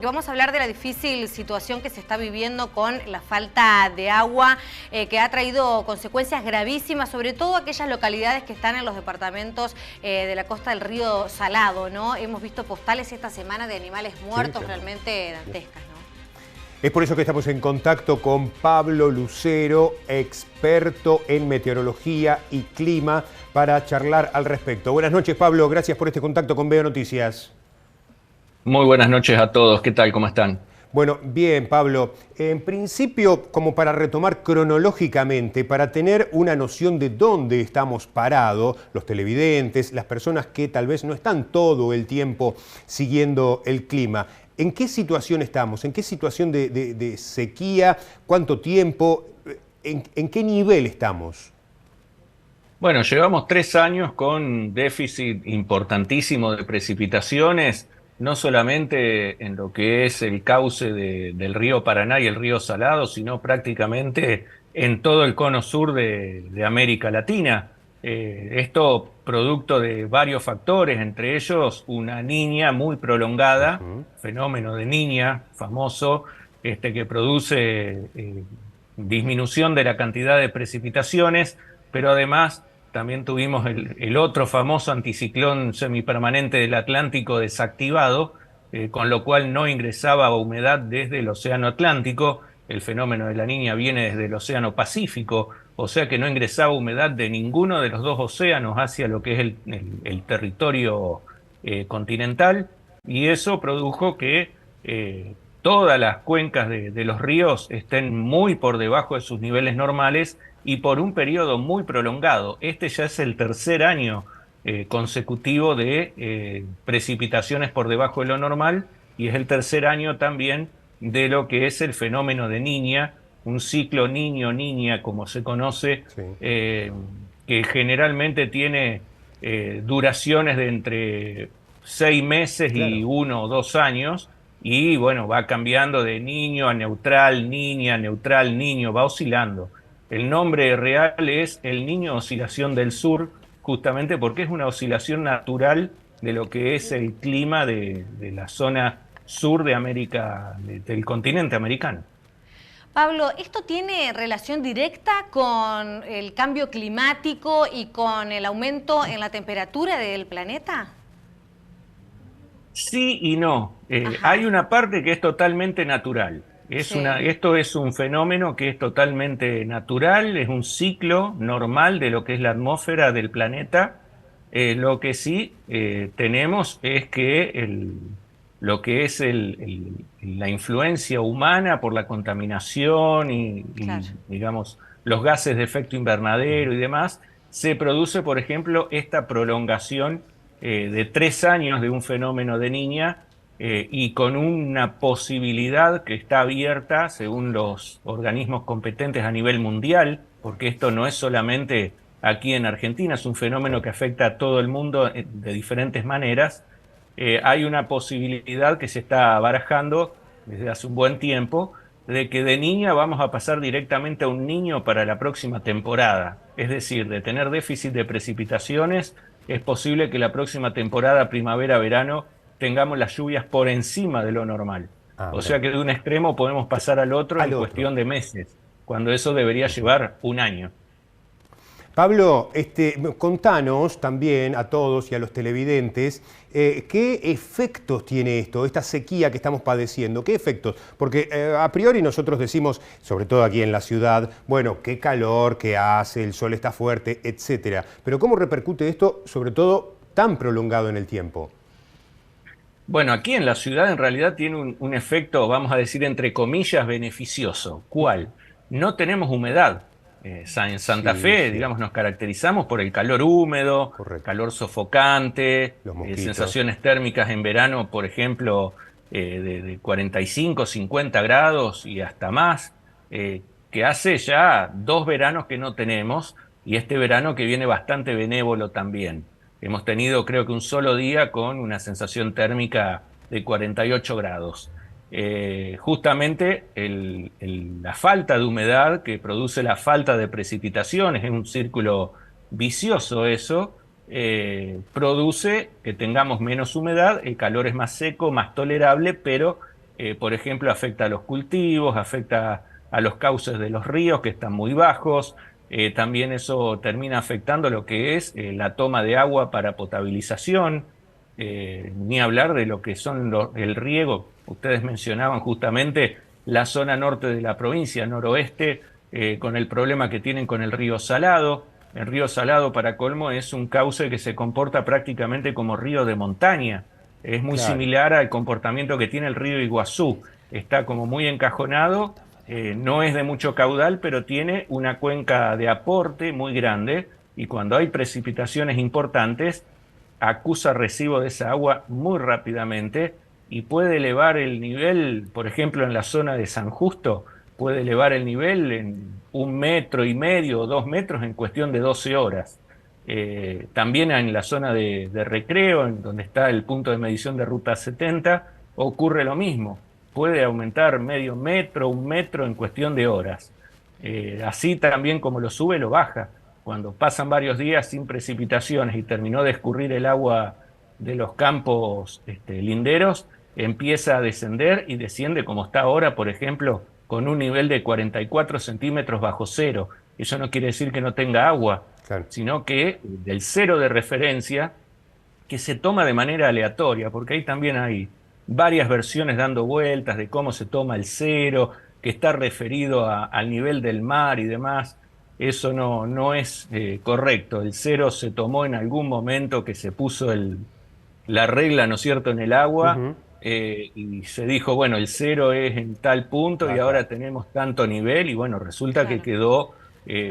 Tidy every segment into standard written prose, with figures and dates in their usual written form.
Vamos a hablar de la difícil situación que se está viviendo con la falta de agua, que ha traído consecuencias gravísimas, sobre todo aquellas localidades que están en los departamentos de la costa del río Salado, ¿no? Hemos visto postales esta semana de animales muertos, sí, claro, realmente dantescas, ¿no? Es por eso que estamos en contacto con Pablo Lucero, experto en meteorología y clima, para charlar al respecto. Buenas noches, Pablo. Gracias por este contacto con Veo Noticias. Muy buenas noches a todos. ¿Qué tal? ¿Cómo están? Bueno, bien, Pablo. En principio, como para retomar cronológicamente, para tener una noción de dónde estamos parados, los televidentes, las personas que tal vez no están todo el tiempo siguiendo el clima, ¿en qué situación estamos? ¿En qué situación de sequía? ¿Cuánto tiempo? ¿En qué nivel estamos? Bueno, llevamos 3 años con déficit importantísimo de precipitaciones, no solamente en lo que es el cauce del río Paraná y el río Salado, sino prácticamente en todo el cono sur de América Latina. Esto producto de varios factores, entre ellos una niña muy prolongada, fenómeno de niña famoso, que produce disminución de la cantidad de precipitaciones, pero además también tuvimos el otro famoso anticiclón semipermanente del Atlántico desactivado, con lo cual no ingresaba humedad desde el Océano Atlántico. El fenómeno de la Niña viene desde el Océano Pacífico, o sea que no ingresaba humedad de ninguno de los dos océanos hacia lo que es el territorio continental, y eso produjo que todas las cuencas de los ríos estén muy por debajo de sus niveles normales y por un periodo muy prolongado. Este ya es el tercer año consecutivo de precipitaciones por debajo de lo normal, y es el tercer año también de lo que es el fenómeno de Niña, un ciclo niño-niña como se conoce, Sí. Que generalmente tiene duraciones de entre 6 meses y Claro. 1 o 2 años, y bueno, va cambiando de niño a neutral, niña, neutral, niño, va oscilando. El nombre real es el Niño Oscilación del Sur, justamente porque es una oscilación natural de lo que es el clima de la zona sur de América, del continente americano. Pablo, ¿esto tiene relación directa con el cambio climático y con el aumento en la temperatura del planeta? Sí y no. Ajá. Hay una parte que es totalmente natural. Sí. Esto es un fenómeno que es totalmente natural, es un ciclo normal de lo que es la atmósfera del planeta. Lo que sí tenemos es que lo que es la influencia humana por la contaminación Claro. digamos, los gases de efecto invernadero y demás, se produce, por ejemplo, esta prolongación de 3 años de un fenómeno de Niña, y con una posibilidad que está abierta según los organismos competentes a nivel mundial, porque esto no es solamente aquí en Argentina, es un fenómeno que afecta a todo el mundo de diferentes maneras. Hay una posibilidad que se está barajando desde hace un buen tiempo, de que de Niña vamos a pasar directamente a un Niño para la próxima temporada. Es decir, de tener déficit de precipitaciones, es posible que la próxima temporada, primavera-verano, tengamos las lluvias por encima de lo normal. Ah, O mira. sea que de un extremo podemos pasar al otro en Al otro. cuestión de meses, cuando eso debería llevar un año. Pablo, contanos también a todos y a los televidentes qué efectos tiene esto, esta sequía que estamos padeciendo, qué efectos, porque a priori nosotros decimos, sobre todo aquí en la ciudad, bueno, qué calor que hace, el sol está fuerte, etcétera, pero ¿cómo repercute esto, sobre todo tan prolongado en el tiempo? Bueno, aquí en la ciudad en realidad tiene un efecto, vamos a decir, entre comillas, beneficioso. ¿Cuál? No tenemos humedad. En Santa Sí, Fe, sí, digamos, nos caracterizamos por el calor húmedo, correcto. calor sofocante, Los mosquitos. sensaciones térmicas en verano, por ejemplo, de 45, 50 grados y hasta más, que hace ya 2 veranos que no tenemos, y este verano que viene bastante benévolo también. Hemos tenido, creo que un solo día con una sensación térmica de 48 grados. Justamente la falta de humedad que produce la falta de precipitaciones, es un círculo vicioso eso, produce que tengamos menos humedad, el calor es más seco, más tolerable, pero por ejemplo, afecta a los cultivos, afecta a los cauces de los ríos que están muy bajos. También eso termina afectando lo que es la toma de agua para potabilización, ni hablar de lo que son el riego. Ustedes mencionaban justamente la zona norte de la provincia, noroeste, con el problema que tienen con el río Salado. El río Salado, para colmo, es un cauce que se comporta prácticamente como río de montaña. Es muy Claro. similar al comportamiento que tiene el río Iguazú. Está como muy encajonado, no es de mucho caudal, pero tiene una cuenca de aporte muy grande y cuando hay precipitaciones importantes, acusa recibo de esa agua muy rápidamente y puede elevar el nivel, por ejemplo, en la zona de San Justo, puede elevar el nivel en 1,5 metros o 2 metros en cuestión de 12 horas. También en la zona de Recreo, en donde está el punto de medición de Ruta 70, ocurre lo mismo. Puede aumentar medio metro, 1 metro en cuestión de horas. Así también como lo sube, lo baja. Cuando pasan varios días sin precipitaciones y terminó de escurrir el agua de los campos linderos, empieza a descender y desciende como está ahora, por ejemplo, con un nivel de 44 centímetros bajo cero. Eso no quiere decir que no tenga agua, Claro. sino que del cero de referencia, que se toma de manera aleatoria, porque ahí también hay varias versiones dando vueltas de cómo se toma el cero, que está referido al nivel del mar y demás. Eso no es correcto. El cero se tomó en algún momento que se puso la regla, ¿no es cierto?, en el agua, Ujú. y se dijo, bueno, el cero es en tal punto y Acá. ahora tenemos tanto nivel, y bueno, resulta que Claro. quedó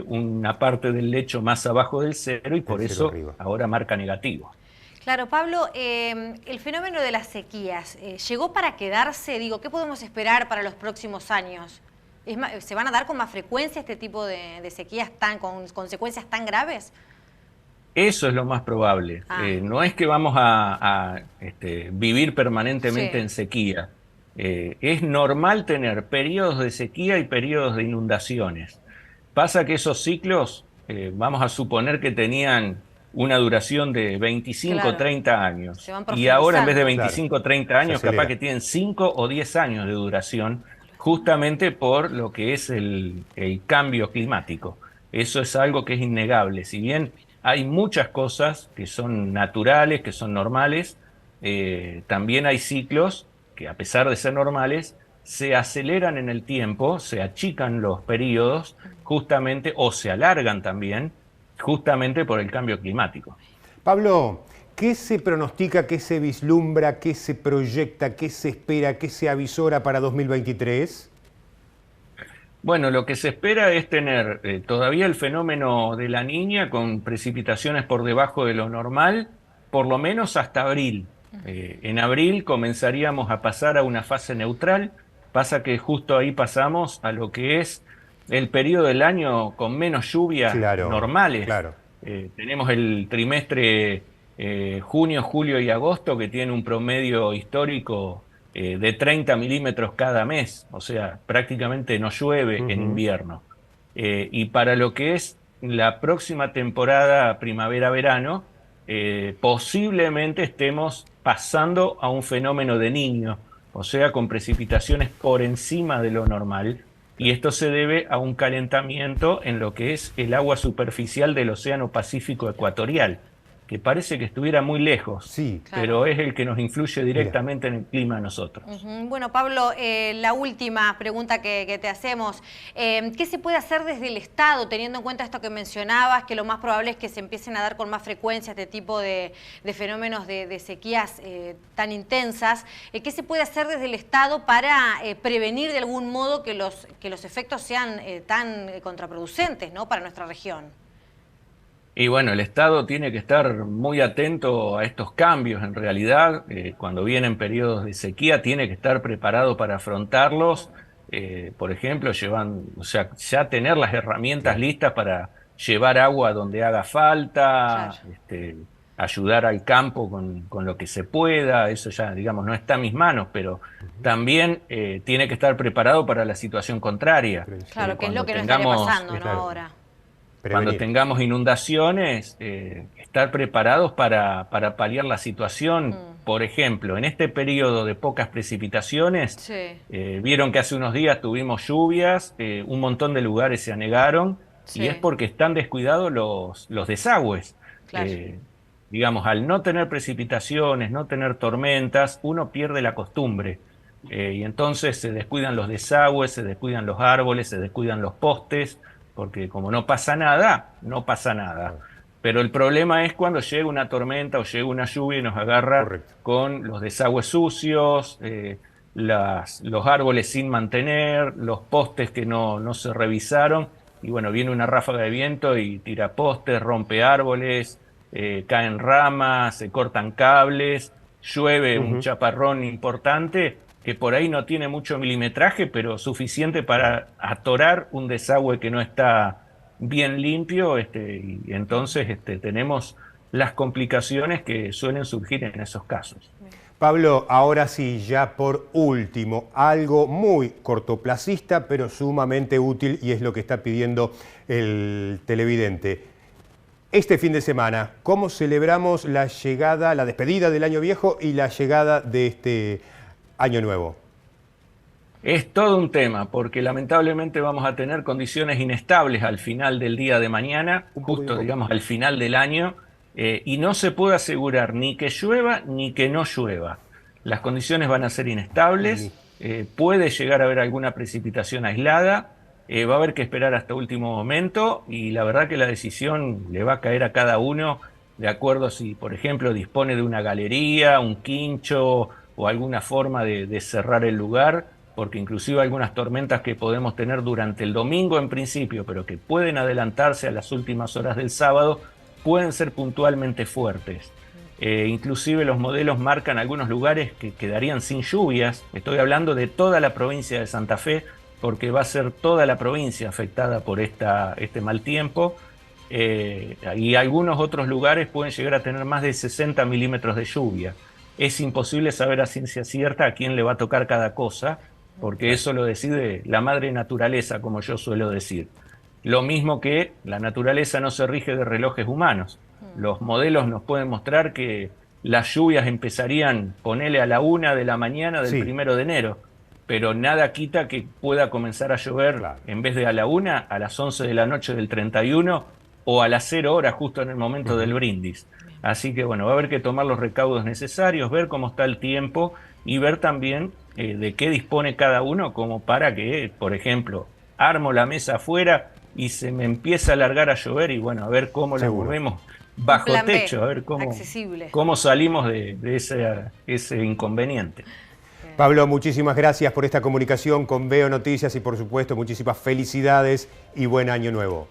una parte del lecho más abajo del cero y El por cero eso arriba. ahora marca negativo. Claro, Pablo, el fenómeno de las sequías, ¿llegó para quedarse? Digo, ¿qué podemos esperar para los próximos años? ¿Se van a dar con más frecuencia este tipo de sequías con consecuencias tan graves? Eso es lo más probable. Ah, No es que vamos a vivir permanentemente sí, en sequía. Es normal tener periodos de sequía y periodos de inundaciones. Pasa que esos ciclos, vamos a suponer que tenían una duración de 25 o claro, 30 se años. van Y ahora en vez de profundizando. Claro. 25 o 30 Se años, capaz acelera. que tienen 5 o 10 años de duración, justamente por lo que es el cambio climático. Eso es algo que es innegable. Si bien hay muchas cosas que son naturales, que son normales, también hay ciclos que a pesar de ser normales, se aceleran en el tiempo, se achican los periodos justamente o se alargan también justamente por el cambio climático. Pablo, ¿qué se pronostica, qué se vislumbra, qué se proyecta, qué se espera, qué se avisora para 2023? Bueno, lo que se espera es tener todavía el fenómeno de la Niña con precipitaciones por debajo de lo normal, por lo menos hasta abril. En abril comenzaríamos a pasar a una fase neutral, pasa que justo ahí pasamos a lo que es el periodo del año con menos lluvias Claro, normales. claro. Tenemos el trimestre junio, julio y agosto que tiene un promedio histórico de 30 milímetros cada mes, o sea, prácticamente no llueve en Ujú. invierno. Y para lo que es la próxima temporada primavera-verano, posiblemente estemos pasando a un fenómeno de Niño, o sea, con precipitaciones por encima de lo normal, y esto se debe a un calentamiento en lo que es el agua superficial del Océano Pacífico ecuatorial, que parece que estuviera muy lejos, Sí, claro. pero es el que nos influye mira. directamente en el clima a nosotros. Ujú. Bueno, Pablo, la última pregunta que te hacemos. ¿Qué se puede hacer desde el Estado, teniendo en cuenta esto que mencionabas, que lo más probable es que se empiecen a dar con más frecuencia este tipo de fenómenos de sequías tan intensas? ¿Qué se puede hacer desde el Estado para prevenir de algún modo que los efectos sean tan contraproducentes, ¿no?, para nuestra región? Y bueno, el Estado tiene que estar muy atento a estos cambios. En realidad, cuando vienen periodos de sequía, tiene que estar preparado para afrontarlos. Por ejemplo, o sea, ya tener las herramientas Claro. listas para llevar agua donde haga Claro. falta, ayudar al campo con lo que se pueda. Eso ya, digamos, no está en mis manos, pero también tiene que estar preparado para la situación contraria. Prevención. Claro, que es lo Cuando que nos estaría tengamos pasando, ¿no?, Claro. ahora. Cuando tengamos inundaciones, estar preparados para paliar la situación. Por ejemplo, en este periodo de pocas precipitaciones, Sí. Vieron que hace unos días tuvimos lluvias, un montón de lugares se anegaron, Sí. y es porque están descuidados los desagües. Claro. Digamos, al no tener precipitaciones, no tener tormentas, uno pierde la costumbre. Y entonces se descuidan los desagües, se descuidan los árboles, se descuidan los postes, porque como no pasa nada, no pasa nada. Pero el problema es cuando llega una tormenta o llega una lluvia y nos agarra Correcto. con los desagües sucios, los árboles sin mantener, los postes que no se revisaron, y bueno, viene una ráfaga de viento y tira postes, rompe árboles, caen ramas, se cortan cables, llueve un chaparrón importante que por ahí no tiene mucho milimetraje, pero suficiente para atorar un desagüe que no está bien limpio, y entonces tenemos las complicaciones que suelen surgir en esos casos. Pablo, ahora sí, ya por último, algo muy cortoplacista, pero sumamente útil, y es lo que está pidiendo el televidente. Este fin de semana, ¿cómo celebramos la llegada, la despedida del año viejo y la llegada de este año nuevo? Es todo un tema, porque lamentablemente vamos a tener condiciones inestables al final del día de mañana, justo digamos al final del año, y no se puede asegurar ni que llueva ni que no llueva. Las condiciones van a ser inestables, puede llegar a haber alguna precipitación aislada, va a haber que esperar hasta último momento, y la verdad que la decisión le va a caer a cada uno de acuerdo a si, por ejemplo, dispone de una galería, un quincho o alguna forma de cerrar el lugar, porque inclusive algunas tormentas que podemos tener durante el domingo en principio, pero que pueden adelantarse a las últimas horas del sábado, pueden ser puntualmente fuertes. Inclusive los modelos marcan algunos lugares que quedarían sin lluvias. Estoy hablando de toda la provincia de Santa Fe, porque va a ser toda la provincia afectada por este mal tiempo. Y algunos otros lugares pueden llegar a tener más de 60 milímetros de lluvia. Es imposible saber a ciencia cierta a quién le va a tocar cada cosa, porque eso lo decide la madre naturaleza, como yo suelo decir. Lo mismo que la naturaleza no se rige de relojes humanos. Los modelos nos pueden mostrar que las lluvias empezarían, ponele a la 1 de la mañana del 1 de enero, pero nada quita que pueda comenzar a llover en vez de a la 1, a las 11 de la noche del 31 o a las 0 horas justo en el momento del brindis. Así que bueno, va a haber que tomar los recaudos necesarios, ver cómo está el tiempo y ver también de qué dispone cada uno, como para que, por ejemplo, armo la mesa afuera y se me empieza a largar a llover, y bueno, a ver cómo la movemos bajo techo, a ver cómo salimos de ese inconveniente. Pablo, muchísimas gracias por esta comunicación con Veo Noticias y por supuesto muchísimas felicidades y buen año nuevo.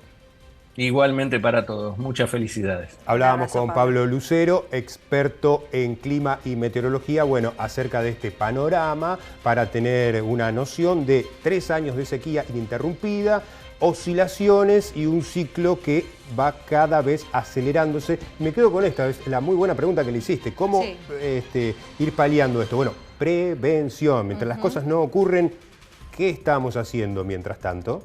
Igualmente para todos, muchas felicidades. Hablábamos con Pablo Lucero, experto en clima y meteorología, bueno, acerca de este panorama para tener una noción de 3 años de sequía ininterrumpida, oscilaciones y un ciclo que va cada vez acelerándose. Me quedo con esta, es la muy buena pregunta que le hiciste, ¿cómo ir paliando esto? Bueno, prevención, mientras las cosas no ocurren, ¿qué estamos haciendo mientras tanto?